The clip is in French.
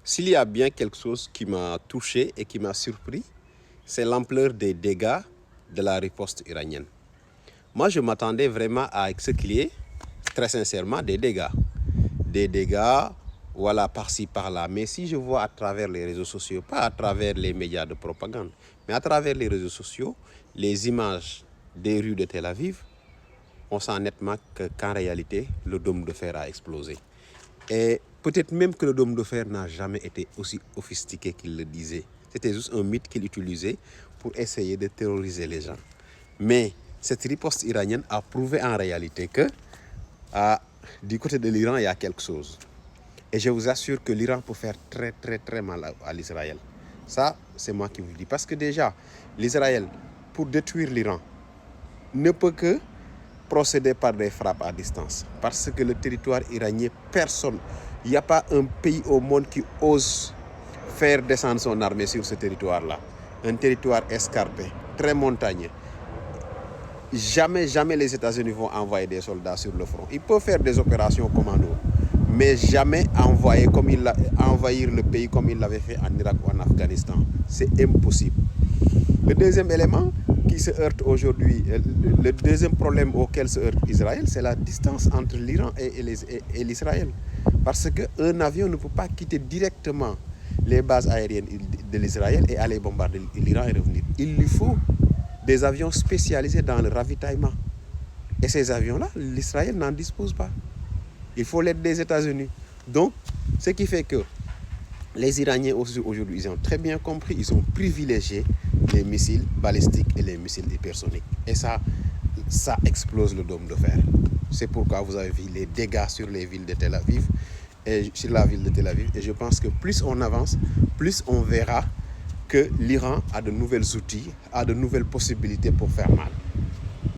S'il y a bien quelque chose qui m'a touché et qui m'a surpris, c'est l'ampleur des dégâts de la riposte iranienne. Moi, je m'attendais vraiment à ce qu'il y ait, très sincèrement, des dégâts. Des dégâts, voilà, par-ci, par-là. Mais si je vois à travers les réseaux sociaux, pas à travers les médias de propagande, mais à travers les réseaux sociaux, les images des rues de Tel Aviv, on sent nettement qu'en réalité, le dôme de fer a explosé. Et peut-être même que le dôme de fer n'a jamais été aussi sophistiqué qu'il le disait. C'était juste un mythe qu'il utilisait pour essayer de terroriser les gens. Mais cette riposte iranienne a prouvé en réalité que du côté de l'Iran, il y a quelque chose. Et je vous assure que l'Iran peut faire très très très mal à l'Israël. Ça, c'est moi qui vous le dis. Parce que déjà, l'Israël, pour détruire l'Iran, ne peut que procéder par des frappes à distance. Parce que le territoire iranien, personne, il n'y a pas un pays au monde qui ose faire descendre son armée sur ce territoire-là. Un territoire escarpé, très montagneux. Jamais les États-Unis vont envoyer des soldats sur le front. Ils peuvent faire des opérations commando, mais jamais envahir le pays comme ils l'avaient fait en Irak ou en Afghanistan. C'est impossible. Le deuxième élément qui se heurte aujourd'hui, le deuxième problème auquel se heurte Israël, c'est la distance entre l'Iran et l'Israël. Parce qu'un avion ne peut pas quitter directement les bases aériennes de l'Israël et aller bombarder l'Iran et revenir. Il lui faut des avions spécialisés dans le ravitaillement. Et ces avions-là, l'Israël n'en dispose pas. Il faut l'aide des États-Unis. Donc, ce qui fait que les Iraniens aussi aujourd'hui, ils ont très bien compris, ils ont privilégié les missiles balistiques et les missiles hypersoniques. Et ça explose le dôme de fer. C'est pourquoi vous avez vu les dégâts sur les villes de Tel Aviv et sur la ville de Tel Aviv. Et je pense que plus on avance, plus on verra que l'Iran a de nouveaux outils, a de nouvelles possibilités pour faire mal.